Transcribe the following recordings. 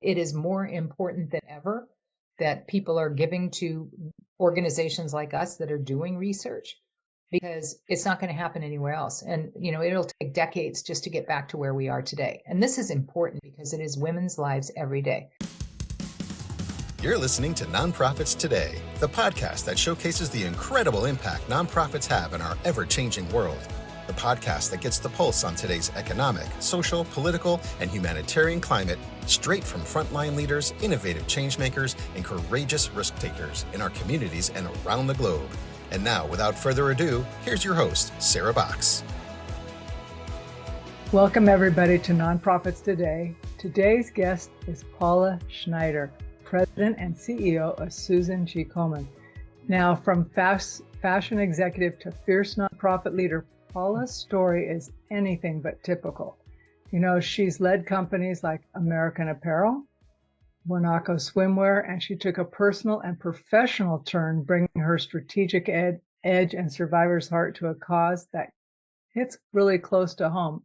It is more important than ever that people are giving to organizations like us that are doing research, because it's not going to happen anywhere else. And, it'll take decades just to get back to where we are today. And this is important because it is women's lives every day. You're listening to Nonprofits Today, the podcast that showcases the incredible impact nonprofits have in our ever-changing world. The podcast that gets the pulse on today's economic, social, political, and humanitarian climate straight from frontline leaders, innovative changemakers, and courageous risk takers in our communities and around the globe. And now, without further ado, here's your host, Sarah Box. Welcome, everybody, to Nonprofits Today. Today's guest is Paula Schneider, President and CEO of Susan G. Komen. Now, from fashion executive to fierce nonprofit leader, Paula's story is anything but typical. She's led companies like American Apparel, Monaco Swimwear, and she took a personal and professional turn, bringing her strategic edge and survivor's heart to a cause that hits really close to home.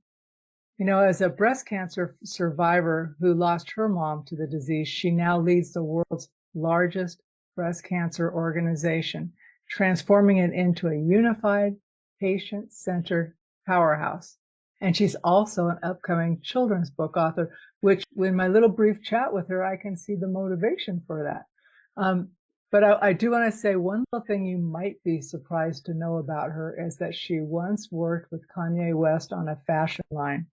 As a breast cancer survivor who lost her mom to the disease, she now leads the world's largest breast cancer organization, transforming it into a unified, patient-centered powerhouse. And she's also an upcoming children's book author, which in my little brief chat with her, I can see the motivation for that. But I do want to say one little thing you might be surprised to know about her is that she once worked with Kanye West on a fashion line.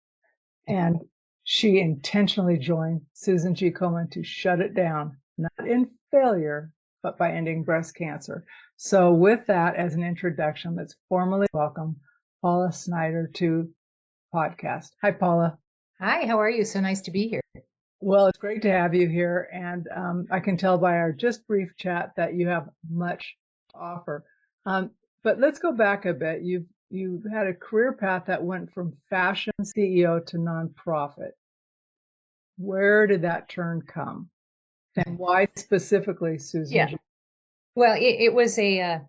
And she intentionally joined Susan G. Komen to shut it down, not in failure, but by ending breast cancer. So with that as an introduction, let's formally welcome Paula Schneider to podcast. Hi, Paula. Hi, how are you? So nice to be here. Well, it's great to have you here. And I can tell by our just brief chat that you have much to offer. But let's go back a bit. You've had a career path that went from fashion CEO to nonprofit. Where did that turn come? And why specifically, Susan? Yeah. Well, it was a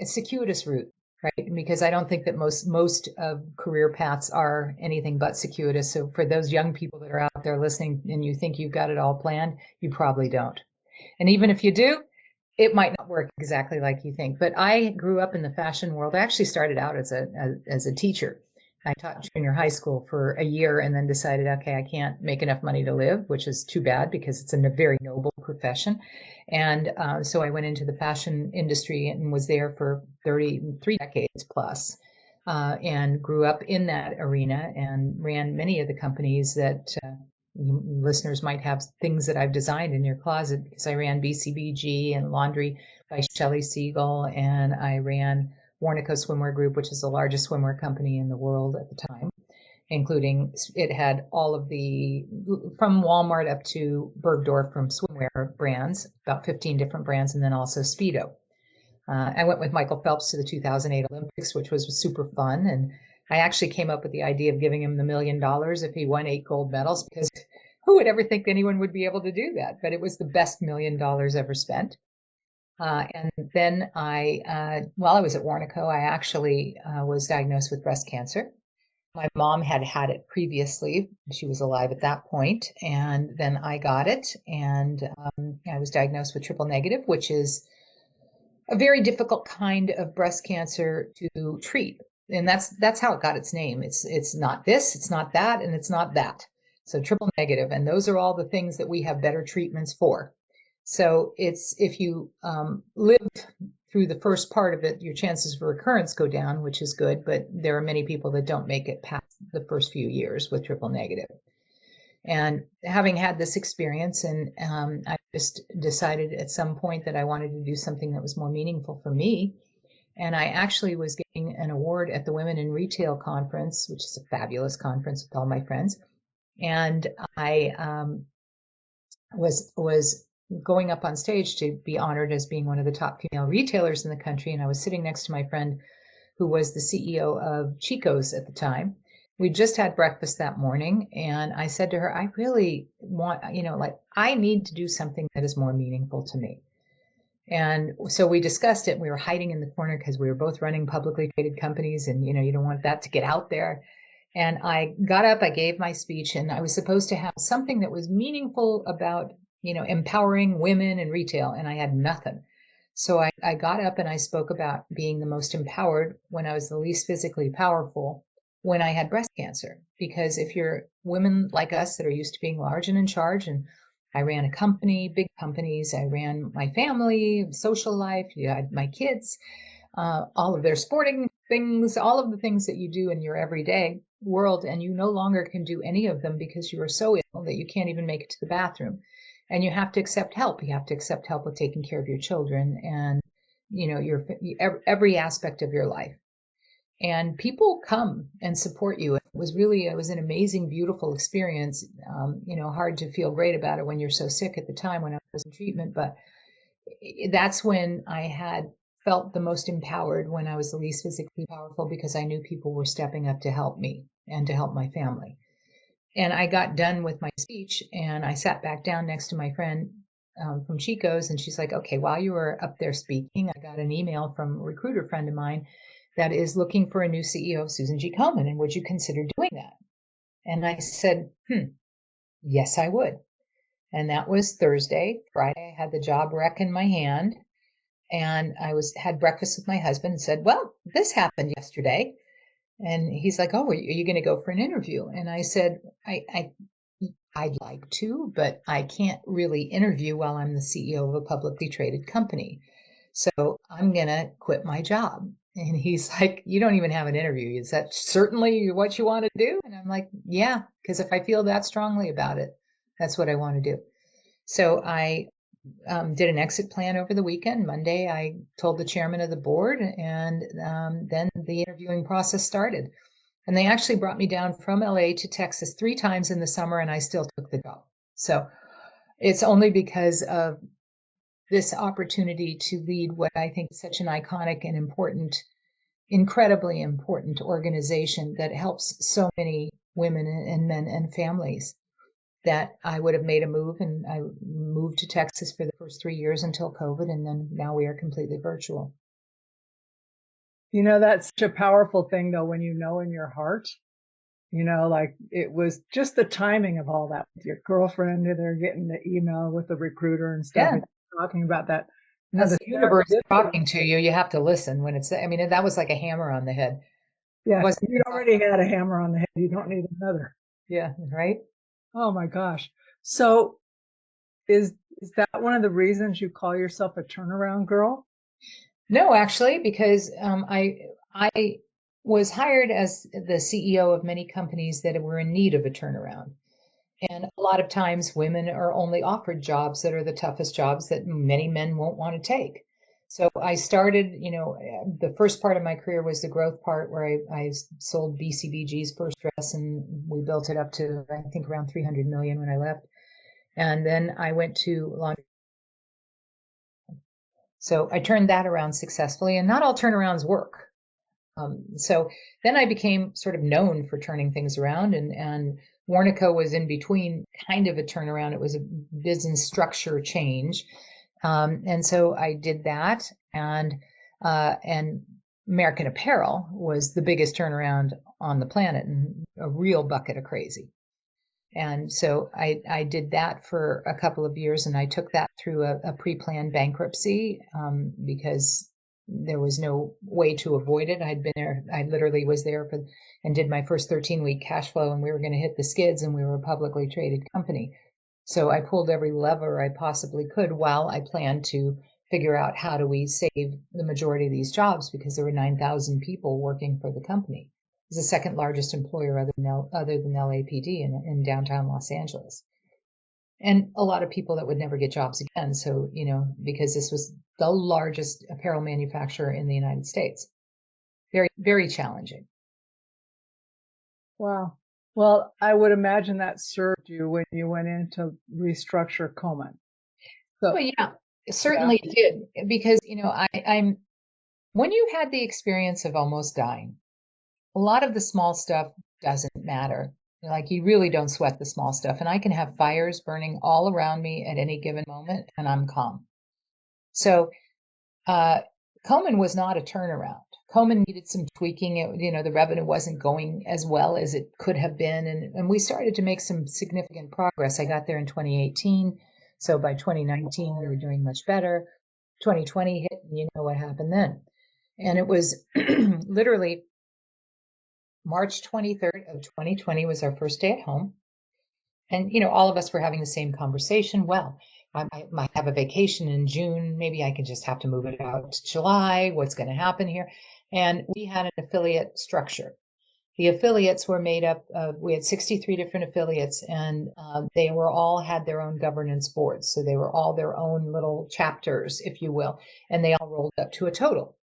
circuitous route, right? Because I don't think that most of career paths are anything but circuitous. So for those young people that are out there listening and you think you've got it all planned, you probably don't. And even if you do, it might not work exactly like you think. But I grew up in the fashion world. I actually started out as a teacher. I taught junior high school for a year and then decided, okay, I can't make enough money to live, which is too bad because it's a very noble profession. And so I went into the fashion industry and was there for 33 decades plus, and grew up in that arena and ran many of the companies that listeners might have things that I've designed in your closet, because I ran BCBG and Laundry by Shelley Siegel, and I ran Monaco Swimwear Group, which is the largest swimwear company in the world at the time, including it had all of the, from Walmart up to Bergdorf from swimwear brands, about 15 different brands, and then also Speedo. I went with Michael Phelps to the 2008 Olympics, which was super fun. And I actually came up with the idea of giving him the $1 million if he won 8 gold medals, because who would ever think anyone would be able to do that? But it was the best $1 million ever spent. And then while I was at Warnaco, I actually was diagnosed with breast cancer. My mom had had it previously. She was alive at that point. And then I got it. And I was diagnosed with triple negative, which is a very difficult kind of breast cancer to treat. And that's how it got its name. It's not this, it's not that, and it's not that. So triple negative. And those are all the things that we have better treatments for. So if you live through the first part of it, your chances for recurrence go down, which is good. But there are many people that don't make it past the first few years with triple negative. And having had this experience, and I just decided at some point that I wanted to do something that was more meaningful for me. And I actually was getting an award at the Women in Retail Conference, which is a fabulous conference with all my friends. And I was going up on stage to be honored as being one of the top female retailers in the country. And I was sitting next to my friend who was the CEO of Chico's at the time. We just had breakfast that morning, and I said to her, I really want, I need to do something that is more meaningful to me. And so we discussed it. We were hiding in the corner because we were both running publicly traded companies, and, you don't want that to get out there. And I got up, I gave my speech, and I was supposed to have something that was meaningful about, empowering women in retail, and I had nothing. So I got up and I spoke about being the most empowered when I was the least physically powerful when I had breast cancer. Because if you're women like us that are used to being large and in charge, and I ran a company, big companies, I ran my family, social life, my kids, all of their sporting things, all of the things that you do in your everyday world, and you no longer can do any of them because you are so ill that you can't even make it to the bathroom. And you have to accept help. You have to accept help with taking care of your children and, your every aspect of your life. And people come and support you. It was an amazing, beautiful experience. Hard to feel great about it when you're so sick at the time when I was in treatment, but that's when I had felt the most empowered, when I was the least physically powerful, because I knew people were stepping up to help me and to help my family. And I got done with my speech and I sat back down next to my friend from Chico's, and she's like, okay, while you were up there speaking, I got an email from a recruiter friend of mine that is looking for a new CEO of Susan G. Komen, and would you consider doing that? And I said, yes, I would. And that was Thursday. Friday, I had the job rec in my hand, and I had breakfast with my husband and said, well, this happened yesterday. And he's like, oh, are you going to go for an interview? And I said, I'd like to, but I can't really interview while I'm the CEO of a publicly traded company. So I'm going to quit my job. And he's like, you don't even have an interview. Is that certainly what you want to do? And I'm like, yeah, because if I feel that strongly about it, that's what I want to do. So I did an exit plan over the weekend. Monday, I told the chairman of the board, and then the interviewing process started. And they actually brought me down from LA to Texas 3 times in the summer, and I still took the job. So it's only because of this opportunity to lead what I think is such an iconic and important, incredibly important organization that helps so many women and men and families, that I would have made a move. And I moved to Texas for the first 3 years until COVID. And then now we are completely virtual. That's such a powerful thing, though, when you know in your heart, like it was just the timing of all that with your girlfriend, they're getting the email with the recruiter and stuff, and talking about that. As the universe talking to you, you have to listen when that was like a hammer on the head. Yeah, you already had a hammer on the head. You don't need another. Yeah, right? Oh my gosh. So is that one of the reasons you call yourself a turnaround girl? No, actually, because I was hired as the CEO of many companies that were in need of a turnaround. And a lot of times women are only offered jobs that are the toughest jobs that many men won't want to take. So I started, the first part of my career was the growth part, where I sold BCBG's first dress, and we built it up to, I think, around 300 million when I left. And then I went to laundry. So I turned that around successfully, and not all turnarounds work. So then I became sort of known for turning things around, and Warnaco was in between kind of a turnaround. It was a business structure change. And so I did that, and American Apparel was the biggest turnaround on the planet, and a real bucket of crazy. And so I did that for a couple of years, and I took that through a pre-planned bankruptcy because there was no way to avoid it. I'd been there. I literally was there and did my first 13-week cash flow, and we were going to hit the skids, and we were a publicly traded company. So I pulled every lever I possibly could while I planned to figure out how do we save the majority of these jobs, because there were 9,000 people working for the company. It was the second largest employer other than LAPD in downtown Los Angeles. And a lot of people that would never get jobs again. So, because this was the largest apparel manufacturer in the United States. Very, very challenging. Wow. Well, I would imagine that served you when you went in to restructure Komen. So, well, yeah, it certainly did. Because, I'm when you had the experience of almost dying, a lot of the small stuff doesn't matter. Like, you really don't sweat the small stuff. And I can have fires burning all around me at any given moment, and I'm calm. So Komen was not a turnaround. Komen needed some tweaking. The revenue wasn't going as well as it could have been. And we started to make some significant progress. I got there in 2018. So by 2019, we were doing much better. 2020 hit, and you know what happened then. And it was literally March 23rd of 2020 was our first day at home. And, all of us were having the same conversation. Well, I might have a vacation in June. Maybe I can just have to move it out to July. What's going to happen here? And we had an affiliate structure. The affiliates were made up of, we had 63 different affiliates, and they were all had their own governance boards. So they were all their own little chapters, if you will, and they all rolled up to a total.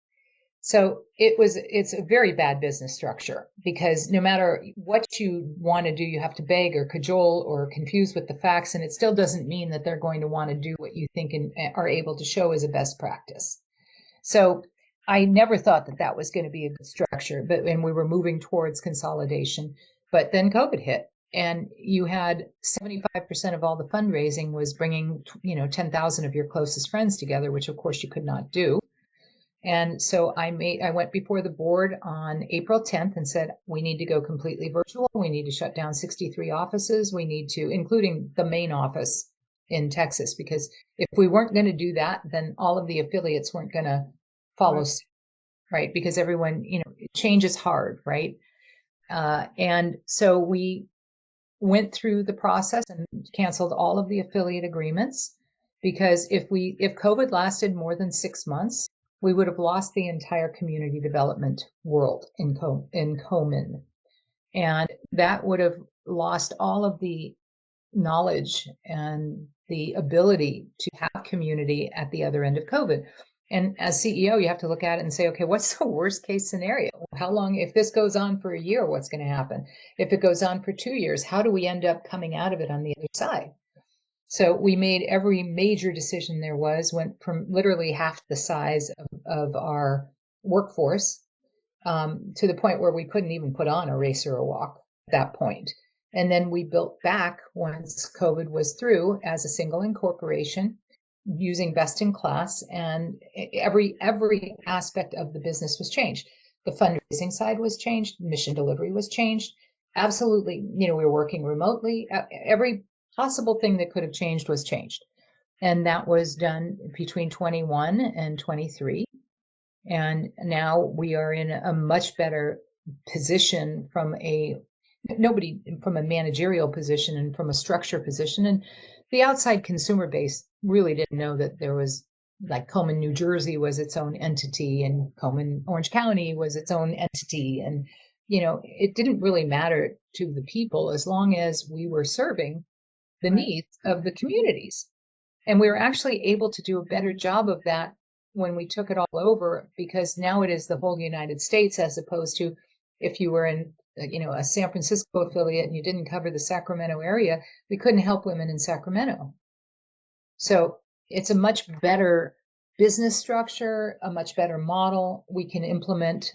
So it's a very bad business structure, because no matter what you want to do, you have to beg or cajole or confuse with the facts. And it still doesn't mean that they're going to want to do what you think and are able to show as a best practice. So I never thought that that was going to be a good structure, and we were moving towards consolidation. But then COVID hit, and you had 75% of all the fundraising was bringing, 10,000 of your closest friends together, which of course you could not do. And so I went before the board on April 10th and said, we need to go completely virtual. We need to shut down 63 offices. We need to, including the main office in Texas, because if we weren't going to do that, then all of the affiliates weren't going to follow suit, right? Because everyone, change is hard, right? And so we went through the process and canceled all of the affiliate agreements, because if COVID lasted more than 6 months, we would have lost the entire community development world in Komen. And that would have lost all of the knowledge and the ability to have community at the other end of COVID. And as CEO, you have to look at it and say, okay, what's the worst case scenario? How long, if this goes on for a year, what's going to happen? If it goes on for 2 years, how do we end up coming out of it on the other side? So we made every major decision there was, went from literally half the size of our workforce to the point where we couldn't even put on a race or a walk at that point. And then we built back once COVID was through as a single incorporation using best in class, and every aspect of the business was changed. The fundraising side was changed. Mission delivery was changed. Absolutely. We were working remotely. Every possible thing that could have changed was changed. And that was done between 21 and 23. And now we are in a much better position from a managerial position and from a structure position. And the outside consumer base really didn't know that there was, like, Komen, New Jersey was its own entity, and Komen, Orange County was its own entity. And, it didn't really matter to the people as long as we were serving the needs of the communities. And we were actually able to do a better job of that when we took it all over, because now it is the whole United States, as opposed to if you were in, a San Francisco affiliate and you didn't cover the Sacramento area, we couldn't help women in Sacramento. So it's a much better business structure, a much better model. We can implement,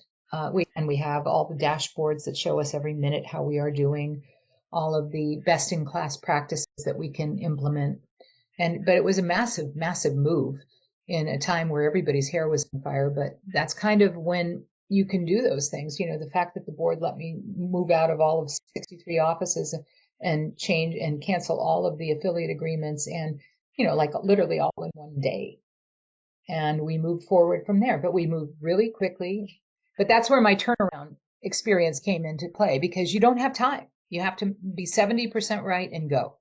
we have all the dashboards that show us every minute how we are doing, all of the best in class practices that we can implement. But it was a massive, massive move in a time where everybody's hair was on fire. But that's kind of when you can do those things. The fact that the board let me move out of all of 63 offices and change and cancel all of the affiliate agreements, and, like literally all in one day. And we moved forward from there, but we moved really quickly. But that's where my turnaround experience came into play, because you don't have time. You have to be 70% right and go.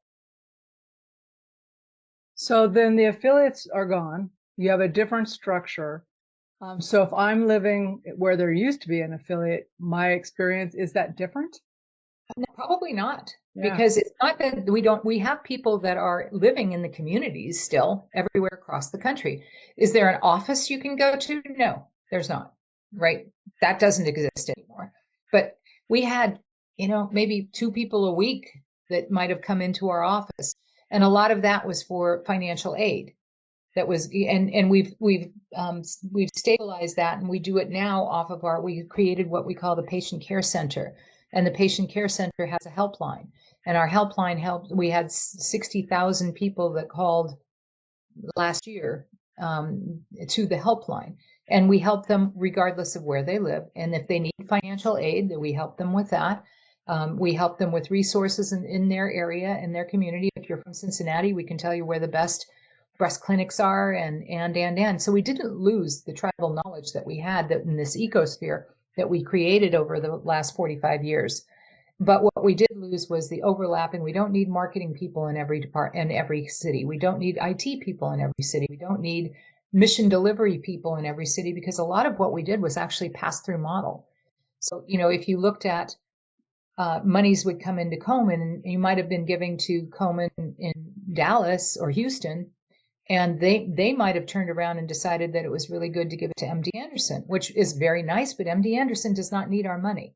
So then the affiliates are gone. You have a different structure. So if I'm living where there used to be an affiliate, my experience, is that different? No, probably not. Yeah. Because it's not that we have people that are living in the communities still everywhere across the country. Is there an office you can go to? No, there's not, right? That doesn't exist anymore. But we had, maybe 2 people a week that might have come into our office. And a lot of that was for financial aid. That was, and we've stabilized that, and we do it now we created what we call the Patient Care Center. And the Patient Care Center has a helpline, and our helpline we had 60,000 people that called last year to the helpline. And we help them regardless of where they live. And if they need financial aid, then we help them with that. We help them with resources in their area, in their community. If you're from Cincinnati, we can tell you where the best breast clinics are and. So we didn't lose the tribal knowledge that we had that in this ecosphere that we created over the last 45 years. But what we did lose was the overlapping. We don't need marketing people in every department, in every city. We don't need IT people in every city. We don't need mission delivery people in every city, because a lot of what we did was actually pass-through model. So, if you looked at monies would come into Komen, and you might have been giving to Komen in Dallas or Houston, and they might have turned around and decided that it was really good to give it to MD Anderson, which is very nice, but MD Anderson does not need our money.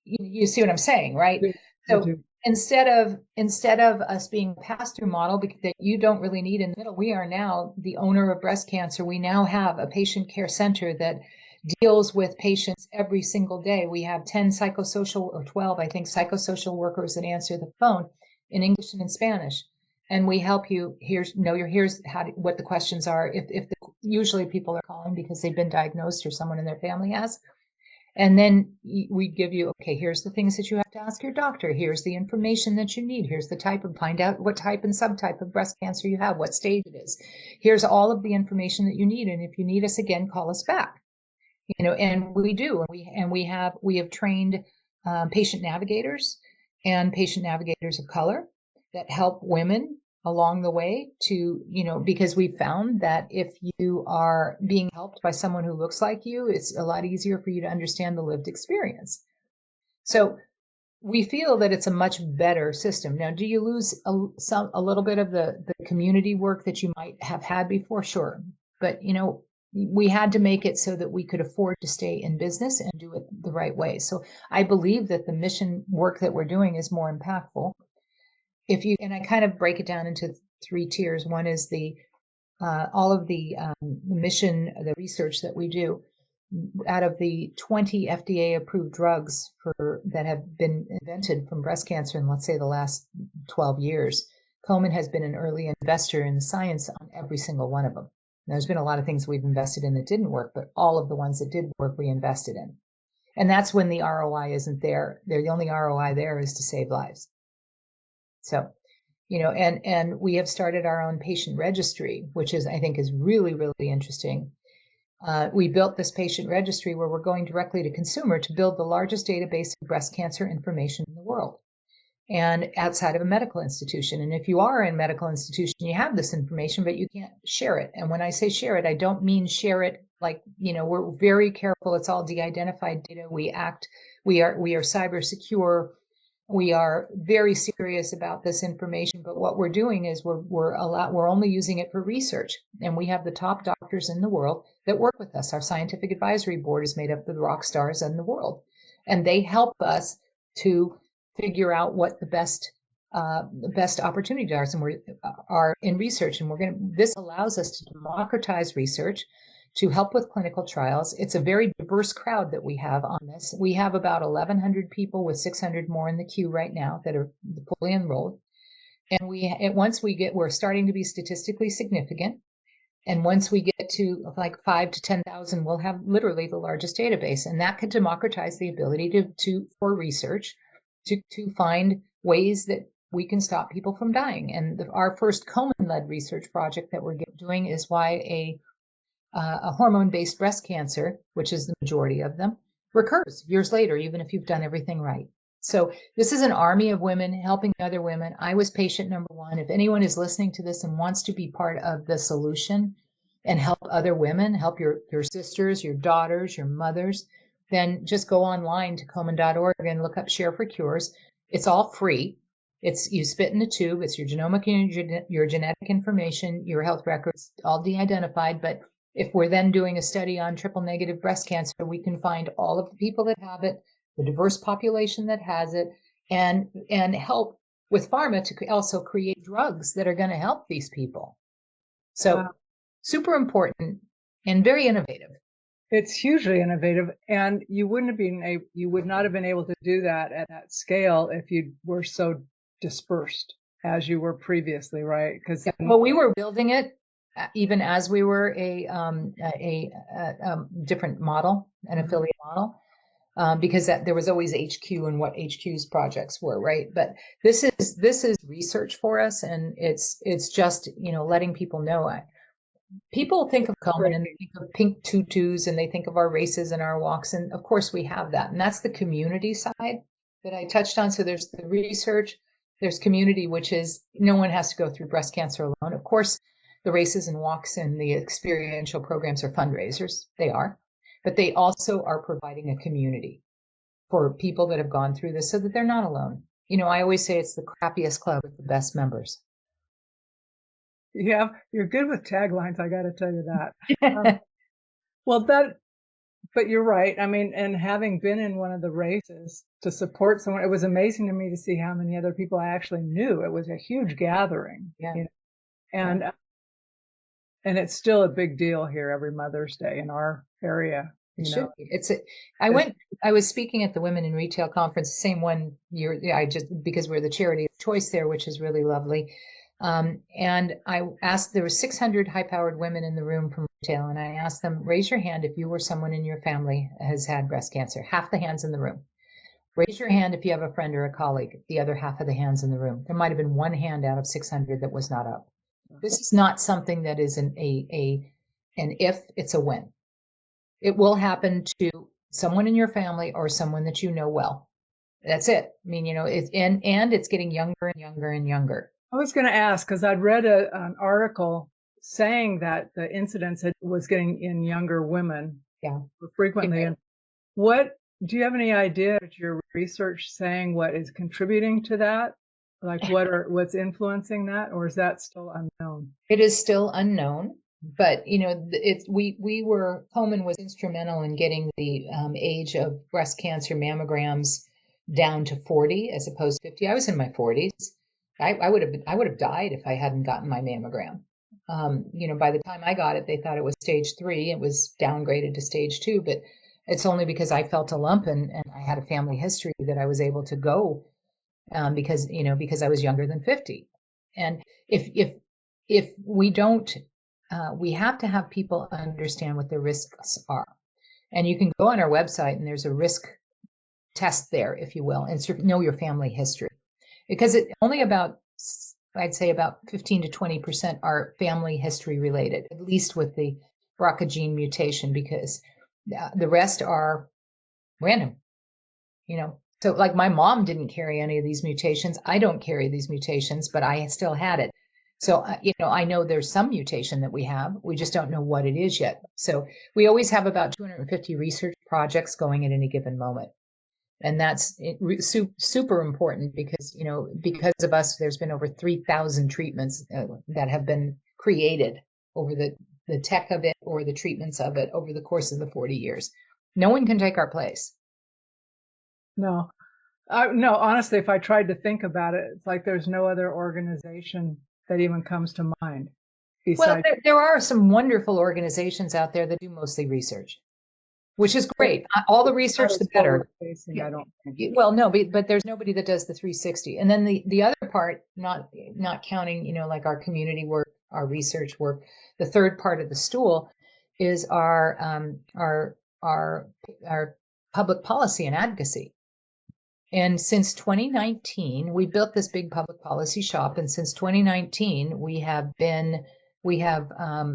You see what I'm saying, right? So instead of us being pass-through model that you don't really need in the middle, we are now the owner of breast cancer. We now have a patient care center that deals with patients every single day. We have 10 psychosocial, or 12, I think, psychosocial workers that answer the phone in English and in Spanish. And we help you. Here's what the questions are. Usually people are calling because they've been diagnosed or someone in their family has. And then we give you, okay, here's the things that you have to ask your doctor. Here's the information that you need. Here's the find out what type and subtype of breast cancer you have, what stage it is. Here's all of the information that you need. And if you need us again, call us back. And we do. And we have trained patient navigators and patient navigators of color that help women along the way because we found that if you are being helped by someone who looks like you, it's a lot easier for you to understand the lived experience. So we feel that it's a much better system. Now, do you lose a little bit of the community work that you might have had before? Sure. But, we had to make it so that we could afford to stay in business and do it the right way. So I believe that the mission work that we're doing is more impactful. And I kind of break it down into 3 tiers. One is all of the mission, the research that we do. Out of the 20 FDA approved drugs that have been invented from breast cancer in, let's say, the last 12 years, Komen has been an early investor in the science on every single one of them. Now, there's been a lot of things we've invested in that didn't work, but all of the ones that did work, we invested in. And that's when the ROI isn't there. The only ROI there is to save lives. So, and we have started our own patient registry, which I think is really, really interesting. We built this patient registry where we're going directly to consumer to build the largest database of breast cancer information in the world and outside of a medical institution. And if you are in a medical institution, you have this information, but you can't share it. And when I say share it, I don't mean share it like, we're very careful. It's all de-identified data. We are cyber secure. We are very serious about this information, but what we're doing is we're only using it for research. And we have the top doctors in the world that work with us. Our scientific advisory board is made up of the rock stars in the world, and they help us to figure out what the best opportunities are. And we are in research, and this allows us to democratize research, to help with clinical trials. It's a very diverse crowd that we have on this. We have about 1,100 people with 600 more in the queue right now that are fully enrolled. And we're starting to be statistically significant. And once we get to like 5,000 to 10,000, we'll have literally the largest database. And that could democratize the ability for research to find ways that we can stop people from dying. And our first Komen-led research project that we're doing is why a hormone-based breast cancer, which is the majority of them, recurs years later, even if you've done everything right. So this is an army of women helping other women. I was patient number 1. If anyone is listening to this and wants to be part of the solution and help other women, help your sisters, your daughters, your mothers, then just go online to Komen.org and look up Share for Cures. It's all free. You spit in a tube. It's your genomic and your genetic information, your health records, all de-identified. But if we're then doing a study on triple negative breast cancer, we can find all of the people that have it, the diverse population that has it, and help with pharma to also create drugs that are going to help these people. So super important and very innovative. It's hugely innovative, and you would not have been able to do that at that scale if you were so dispersed as you were previously, right? Well, we were building it even as we were a different model, an affiliate model, because there was always HQ and what HQ's projects were, right? But this is research for us, and it's just letting people know. People think of Komen and they think of pink tutus and they think of our races and our walks, and of course we have that, and that's the community side that I touched on. So there's the research, there's community, which is no one has to go through breast cancer alone. Of course, the races and walks and the experiential programs are fundraisers. They are. But they also are providing a community for people that have gone through this so that they're not alone. I always say it's the crappiest club with the best members. Yeah, you're good with taglines, I got to tell you that. But you're right. I mean, and having been in one of the races to support someone, it was amazing to me to see how many other people I actually knew. It was a huge gathering. Yeah. And it's still a big deal here every Mother's Day in our area. It should be. I was speaking at the Women in Retail Conference, the same one year, because we're the charity of choice there, which is really lovely. And I asked, there were 600 high-powered women in the room from retail, and I asked them, raise your hand if you or someone in your family has had breast cancer. Half the hands in the room. Raise your hand if you have a friend or a colleague. The other half of the hands in the room. There might have been one hand out of 600 that was not up. This is not something that is an if, it's a when. It will happen to someone in your family or someone that you know well. That's it. I mean, and it's getting younger and younger and younger. I was going to ask, because I'd read an article saying that the incidence was getting in younger women frequently. And do you have any idea of your research saying what is contributing to that? Like what's influencing that, or is that still unknown? It is still unknown, but Komen was instrumental in getting the age of breast cancer mammograms down to 40 as opposed to 50. I was in my 40s. I would have died if I hadn't gotten my mammogram. By the time I got it, they thought it was stage 3. It was downgraded to stage 2, but it's only because I felt a lump and I had a family history that I was able to go. Because I was younger than 50. And if we don't, we have to have people understand what their risks are. And you can go on our website and there's a risk test there, if you will, and know your family history. Because only I'd say about 15 to 20% are family history related, at least with the BRCA gene mutation, because the rest are random, So like my mom didn't carry any of these mutations. I don't carry these mutations, but I still had it. So, I know there's some mutation that we have. We just don't know what it is yet. So we always have about 250 research projects going at any given moment. And that's super important because, because of us, there's been over 3,000 treatments that have been created over the tech of it or the treatments of it over the course of the 40 years. No one can take our place. No, honestly, if I tried to think about it, it's like there's no other organization that even comes to mind. Well, there are some wonderful organizations out there that do mostly research, which is great. All the research, the better. I don't think. Well, no, but there's nobody that does the 360. And then the other part, not counting, like our community work, our research work, the third part of the stool is our public policy and advocacy. And since 2019, we built this big public policy shop. And since 2019, we have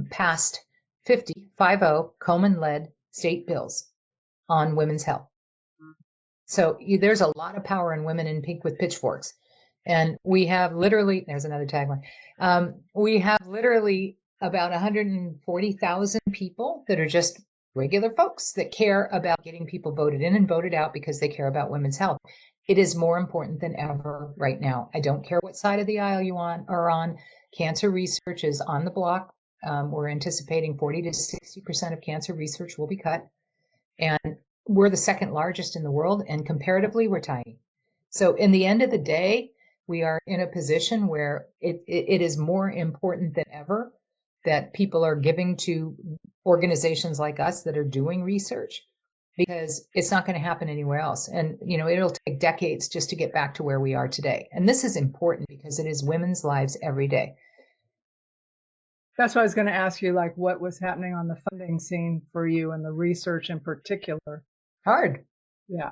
passed 50 Komen-led state bills on women's health. So there's a lot of power in women in pink with pitchforks. And we have literally, there's another tagline. We have literally about 140,000 people that are just regular folks that care about getting people voted in and voted out because they care about women's health. It is more important than ever right now. I don't care what side of the aisle you are on. Cancer research is on the block. We're anticipating 40 to 60% of cancer research will be cut. And we're the second largest in the world, and comparatively, we're tiny. So in the end of the day, we are in a position where it is more important than ever that people are giving to organizations like us that are doing research, because it's not going to happen anywhere else. And, it'll take decades just to get back to where we are today. And this is important because it is women's lives every day. That's why I was going to ask you, like, what was happening on the funding scene for you and the research in particular. Hard. Yeah.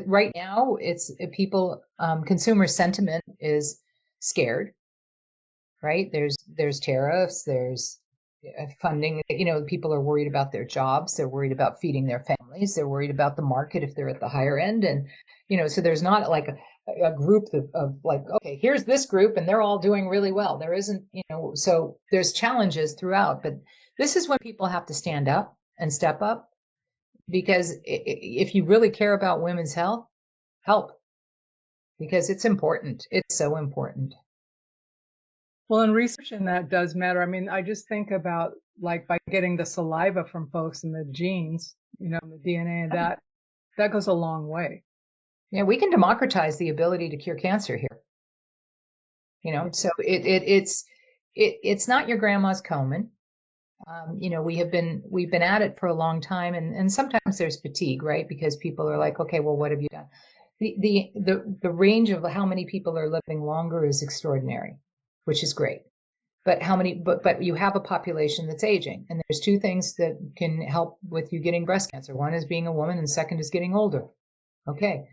Right now it's people, consumer sentiment is scared, right? There's tariffs, there's funding, people are worried about their jobs. They're worried about feeding their families. They're worried about the market if they're at the higher end. And, so there's not like a group of like, okay, here's this group and they're all doing really well. There isn't, so there's challenges throughout, but this is when people have to stand up and step up, because if you really care about women's health, help, because it's important. It's so important. Well, and research in that does matter. I mean, I just think about like by getting the saliva from folks and the genes, the DNA, and that goes a long way. Yeah, we can democratize the ability to cure cancer here. So it's not your grandma's Komen. We've been at it for a long time, and sometimes there's fatigue, right? Because people are like, okay, well, what have you done? The range of how many people are living longer is extraordinary, which is great. But but you have a population that's aging, and there's two things that can help with you getting breast cancer. One is being a woman, and second is getting older. Okay.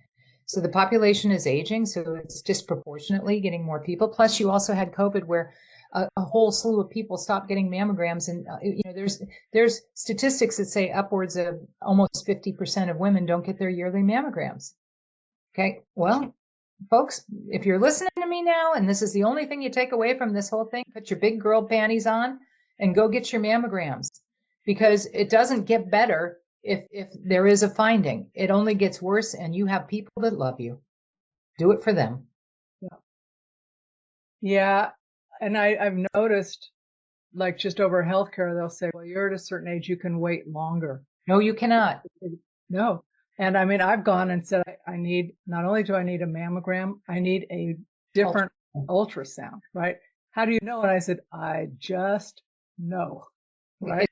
So the population is aging, so it's disproportionately getting more people. Plus, you also had COVID, where a whole slew of people stopped getting mammograms, and there's statistics that say upwards of almost 50% of women don't get their yearly mammograms. Okay, well, folks, if you're listening to me now, and this is the only thing you take away from this whole thing, put your big girl panties on and go get your mammograms, because it doesn't get better if there is a finding. It only gets worse, and you have people that love you. Do it for them. Yeah. And I've noticed, like, just over healthcare, they'll say, well, you're at a certain age, you can wait longer. No, you cannot. No. And I mean, I've gone and said, not only do I need a mammogram, I need a different ultrasound, right? How do you know? And I said, I just know, right?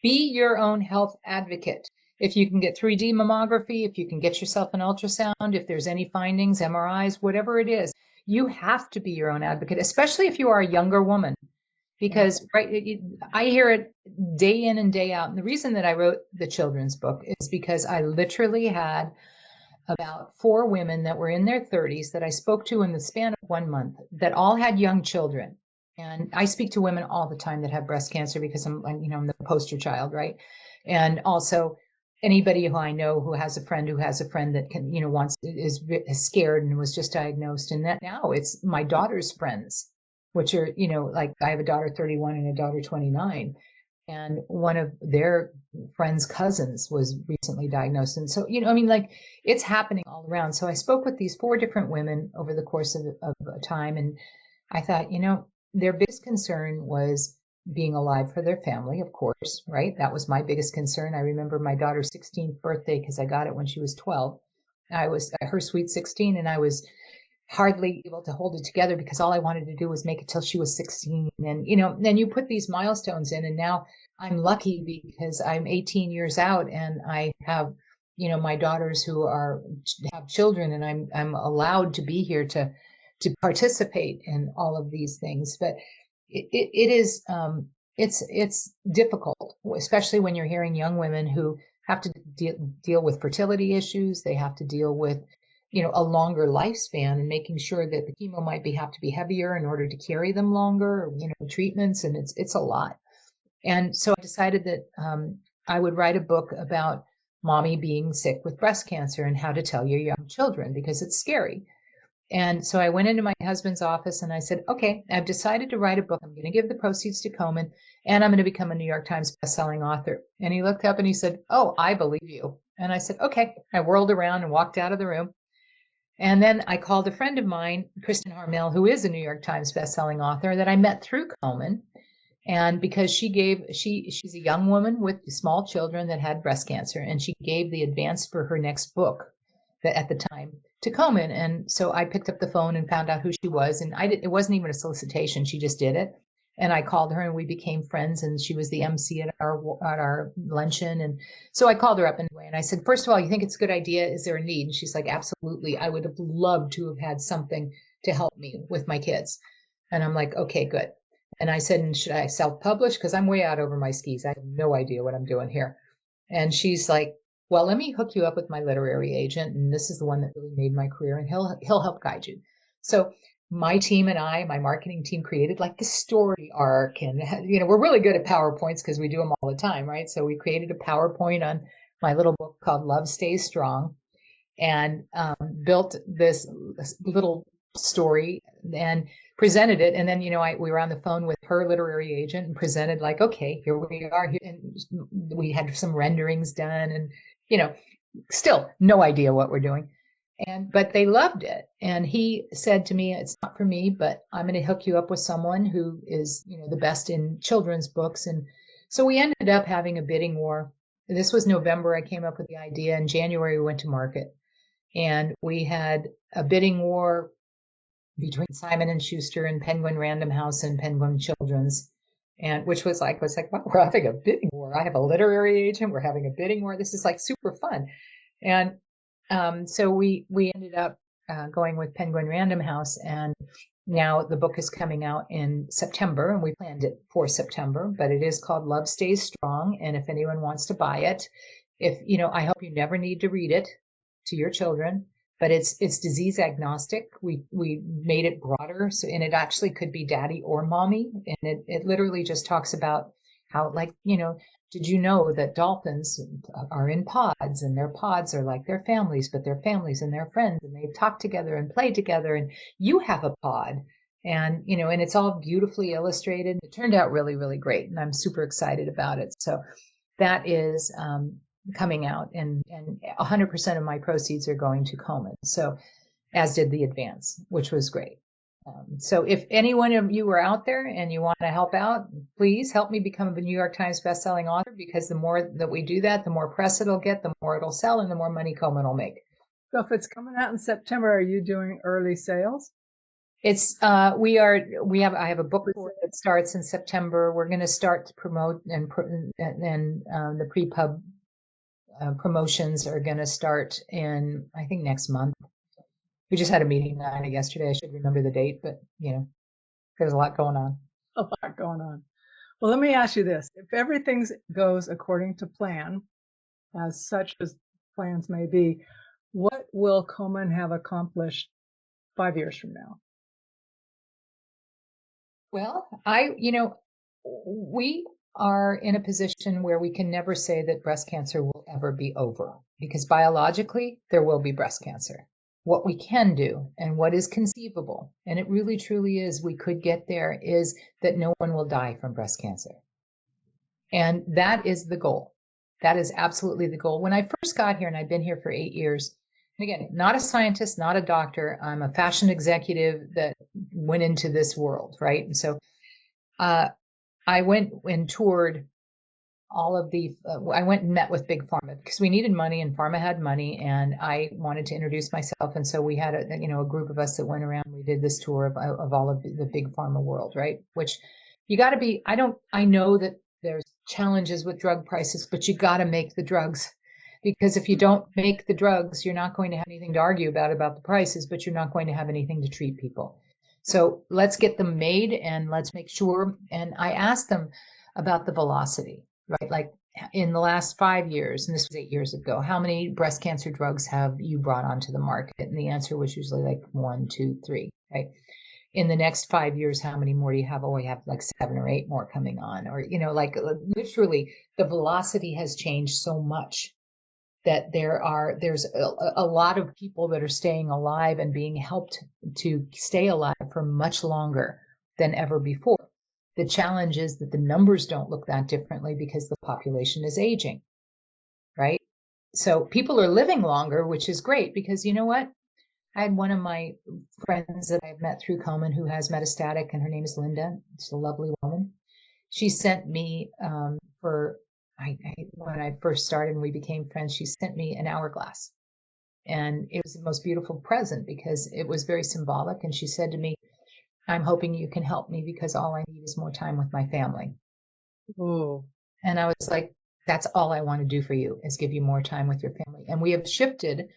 Be your own health advocate. If you can get 3D mammography, if you can get yourself an ultrasound, if there's any findings, MRIs, whatever it is, you have to be your own advocate, especially if you are a younger woman, because I hear it day in and day out. And the reason that I wrote the children's book is because I literally had about 4 women that were in their 30s that I spoke to in the span of 1 month that all had young children. And I speak to women all the time that have breast cancer because I'm the poster child, right? And also anybody who I know who has a friend that can, is scared and was just diagnosed. And that now it's my daughter's friends, which are, like I have a daughter 31 and a daughter 29. And one of their friends' cousins was recently diagnosed. And so, it's happening all around. So I spoke with these 4 different women over the course of time. And I thought, their biggest concern was being alive for their family, of course, right? That was my biggest concern. I remember my daughter's 16th birthday because I got it when she was 12. I was her sweet 16, and I was hardly able to hold it together because all I wanted to do was make it till she was 16. And, then you put these milestones in, and now I'm lucky because I'm 18 years out and I have, my daughters who have children, and I'm allowed to be here to participate in all of these things. But it is, it's difficult, especially when you're hearing young women who have to deal with fertility issues. They have to deal with, a longer lifespan, and making sure that the chemo have to be heavier in order to carry them longer, treatments. And it's a lot. And so I decided that I would write a book about mommy being sick with breast cancer and how to tell your young children, because it's scary. And so I went into my husband's office and I said, okay, I've decided to write a book. I'm going to give the proceeds to Komen, and I'm going to become a New York Times bestselling author. And he looked up and he said, oh, I believe you. And I said, okay. I whirled around and walked out of the room. And then I called a friend of mine, Kristen Harmel, who is a New York Times bestselling author that I met through Komen. And because she's a young woman with small children that had breast cancer, and she gave the advance for her next book at the time to Komen. And so I picked up the phone and found out who she was. And it wasn't even a solicitation. She just did it. And I called her and we became friends, and she was the MC at our luncheon. And so I called her up anyway. And I said, first of all, you think it's a good idea? Is there a need? And she's like, absolutely. I would have loved to have had something to help me with my kids. And I'm like, okay, good. And I said, should I self-publish? Because I'm way out over my skis. I have no idea what I'm doing here. And she's like, well, let me hook you up with my literary agent. And this is the one that really made my career, and he'll help guide you. So my team and my marketing team created like the story arc. And, we're really good at PowerPoints because we do them all the time, right? So we created a PowerPoint on my little book called Love Stays Strong, and built this little story and presented it. And then, we were on the phone with her literary agent and presented like, okay, here we are. And we had some renderings done and, still no idea what we're doing. But they loved it. And he said to me, it's not for me, but I'm going to hook you up with someone who is, the best in children's books. And so we ended up having a bidding war. This was November. I came up with the idea. In January, we went to market. And we had a bidding war between Simon & Schuster and Penguin Random House and Penguin Children's, and which was like, wow, we're having a bidding war. I have a literary agent. We're having a bidding war. This is like super fun. And so we ended up going with Penguin Random House, and now the book is coming out in September, and we planned it for September, but it is called Love Stays Strong. And if anyone wants to buy it, I hope you never need to read it to your children, but it's disease agnostic. We made it broader, and it actually could be daddy or mommy, and it literally just talks about how, did you know that dolphins are in pods, and their pods are like their families, but their families and their friends, and they talk together and play together, and you have a pod, and and it's all beautifully illustrated. It turned out really, really great, and I'm super excited about it. So that is coming out, and 100% of my proceeds are going to Komen. So, as did the advance, which was great. So if any one of you are out there and you want to help out, please help me become a New York Times bestselling author, because the more that we do that, the more press it'll get, the more it'll sell, and the more money Komen will make. So if it's coming out in September, are you doing early sales? It's I have a book tour that starts in September. We're going to start to promote, and the pre-pub promotions are going to start in, I think, next month. We just had a meeting on it yesterday. I should remember the date, but there's a lot going on. A lot going on. Well, let me ask you this. If everything goes according to plan, as such as plans may be, what will Komen have accomplished 5 years from now? Well, we are in a position where we can never say that breast cancer will ever be over, because biologically there will be breast cancer. What we can do and what is conceivable, and it really truly is, we could get there, is that no one will die from breast cancer. And that is the goal. That is absolutely the goal. When I first got here, and I've been here for 8 years, and again, not a scientist, not a doctor, I'm a fashion executive that went into this world, right? And so I went and toured all of I went and met with Big Pharma because we needed money, and Pharma had money, and I wanted to introduce myself. And so we had a group of us that went around. We did this tour of all of the Big Pharma world, right? Which you got to be, I know that there's challenges with drug prices, but you got to make the drugs, because if you don't make the drugs, you're not going to have anything to argue about the prices, but you're not going to have anything to treat people. So let's get them made, and let's make sure. And I asked them about the velocity, right? Like in the last 5 years, and this was 8 years ago, how many breast cancer drugs have you brought onto the market? And the answer was usually like 1, 2, 3, right? In the next 5 years, how many more do you have? Oh, we have like 7 or 8 more coming on. Or, literally the velocity has changed so much that there's a lot of people that are staying alive and being helped to stay alive for much longer than ever before. The challenge is that the numbers don't look that differently because the population is aging, right? So people are living longer, which is great, because you know what? I had one of my friends that I've met through Komen who has metastatic, and her name is Linda. She's a lovely woman. She sent me when I first started and we became friends, she sent me an hourglass. And it was the most beautiful present because it was very symbolic. And she said to me, I'm hoping you can help me because all I need is more time with my family. Oh. And I was like, that's all I want to do for you, is give you more time with your family. And we have shifted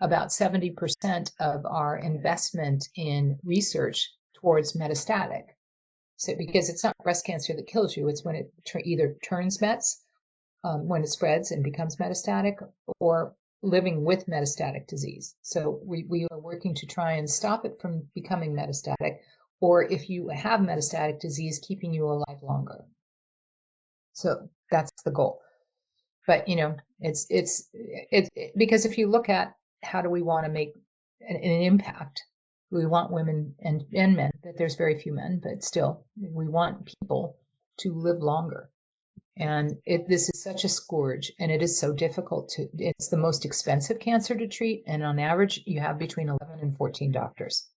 about 70% of our investment in research towards metastatic. So because it's not breast cancer that kills you, it's when it either turns mets, when it spreads and becomes metastatic, or living with metastatic disease. So we are working to try and stop it from becoming metastatic, or if you have metastatic disease, keeping you alive longer. So that's the goal. But, it's because if you look at how do we want to make an impact, we want women and men, but there's very few men, but still, we want people to live longer. And this is such a scourge, and it is so difficult it's the most expensive cancer to treat. And on average, you have between 11 and 14 doctors.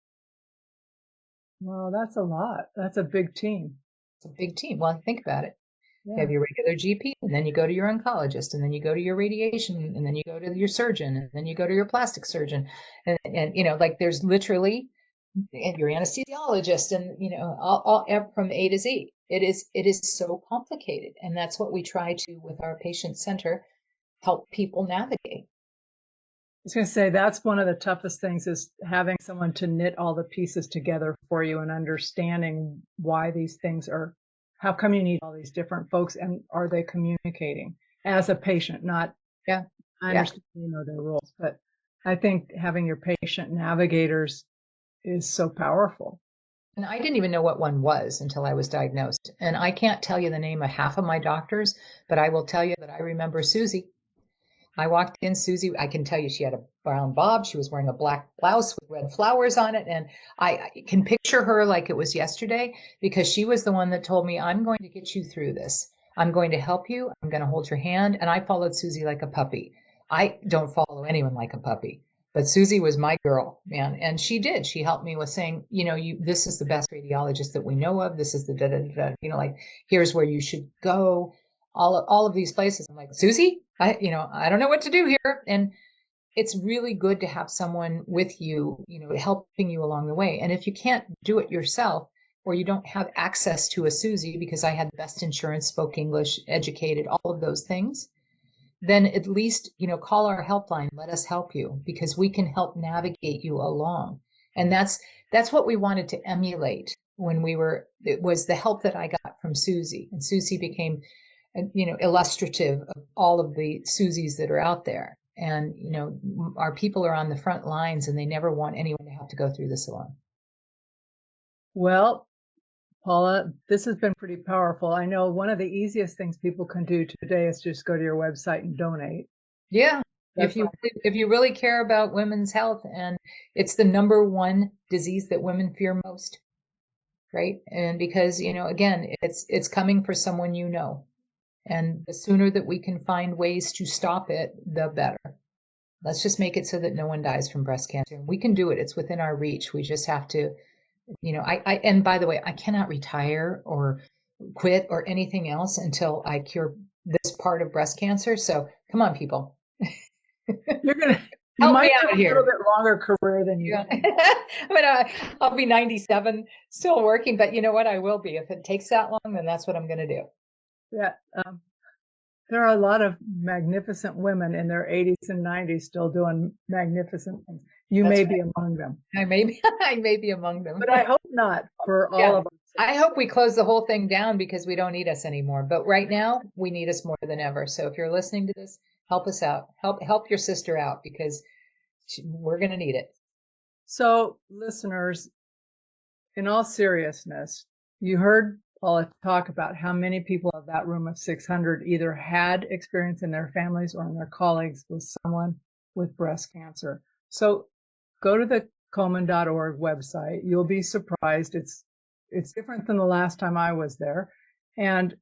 Well, that's a lot. That's a big team. It's a big team. Well, think about it. Yeah. You have your regular GP, and then you go to your oncologist, and then you go to your radiation, and then you go to your surgeon, and then you go to your plastic surgeon. And like there's literally your anesthesiologist, and, all from A to Z. It is so complicated. And that's what we try to, with our patient center, help people navigate. I was going to say that's one of the toughest things, is having someone to knit all the pieces together for you and understanding why these things are, how come you need all these different folks, and are they communicating as a patient? Not, I understand, their roles, but I think having your patient navigators is so powerful. And I didn't even know what one was until I was diagnosed. And I can't tell you the name of half of my doctors, but I will tell you that I remember Susie. I walked in, Susie, I can tell you she had a brown bob. She was wearing a black blouse with red flowers on it. And I can picture her like it was yesterday, because she was the one that told me, I'm going to get you through this. I'm going to help you. I'm going to hold your hand. And I followed Susie like a puppy. I don't follow anyone like a puppy. But Susie was my girl, man. And she did. She helped me with saying, this is the best radiologist that we know of. This is the da-da-da-da, here's where you should go. All of these places. I'm like, Susie, I don't know what to do here. And it's really good to have someone with you, helping you along the way. And if you can't do it yourself, or you don't have access to a Susie, because I had the best insurance, spoke English, educated, all of those things, then at least, call our helpline, let us help you, because we can help navigate you along. And that's what we wanted to emulate when it was the help that I got from Susie. And Susie became, illustrative of all of the Susies that are out there. And, our people are on the front lines, and they never want anyone to have to go through this alone. Well, Paula, this has been pretty powerful. I know one of the easiest things people can do today is just go to your website and donate. Yeah. If you really care about women's health, and it's the number one disease that women fear most, right? And because, again, it's coming for someone and the sooner that we can find ways to stop it, the better. Let's just make it so that no one dies from breast cancer. And we can do it. It's within our reach. We just have to, and by the way, I cannot retire or quit or anything else until I cure this part of breast cancer. So come on, people. You might have a little bit longer career than you. I'll be 97, still working, but you know what? I will be. If it takes that long, then that's what I'm going to do. Yeah. There are a lot of magnificent women in their 80s and 90s still doing magnificent things. That's may be among them. I may be among them. But I hope not, for all of us. I hope we close the whole thing down, because we don't need us anymore. But right now, we need us more than ever. So if you're listening to this, help us out. Help your sister out, because we're going to need it. So, listeners, in all seriousness, you heard Paula talk about how many people of that room of 600 either had experience in their families or in their colleagues with someone with breast cancer. So go to the Komen.org website. You'll be surprised. It's different than the last time I was there. And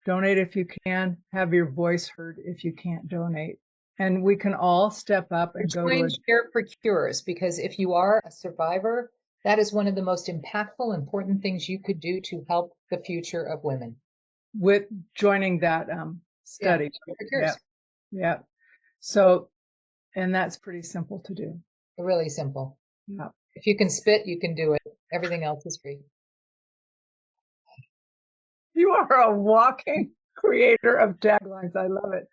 donate if you can. Have your voice heard if you can't donate. And we can all step up and go to Share for Cures, because if you are a survivor, that is one of the most impactful, important things you could do to help the future of women. With joining that study. Yeah. So, and that's pretty simple to do. Really simple. Yeah. If you can spit, you can do it. Everything else is free. You are a walking creator of taglines. I love it.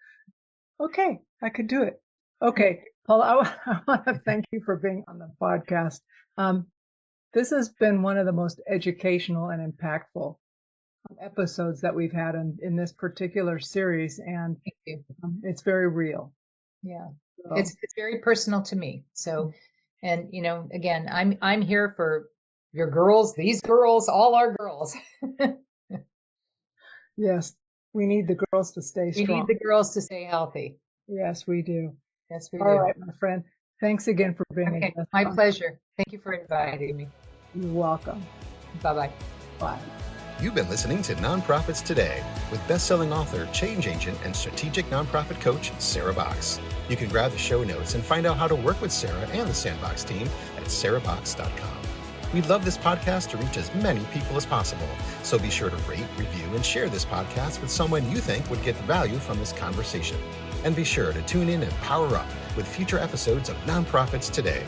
Okay, I could do it. Okay, Paula, I want to thank you for being on the podcast. This has been one of the most educational and impactful episodes that we've had in this particular series, and Thank you. It's very real. Yeah, So, it's very personal to me. So, and again, I'm here for your girls, these girls, all our girls. yes, we need the girls to stay We strong. need the girls to stay healthy. Yes, we do. Yes, we All do. right, my friend. Thanks again for being a Okay, guest. my pleasure. Thank you for inviting me. You're welcome. Bye-bye. Bye. You've been listening to Nonprofits Today with best-selling author, change agent, and strategic nonprofit coach, Sarah Box. You can grab the show notes and find out how to work with Sarah and the Sandbox team at sarahbox.com. We'd love this podcast to reach as many people as possible, so be sure to rate, review, and share this podcast with someone you think would get value from this conversation. And be sure to tune in and power up with future episodes of Nonprofits Today.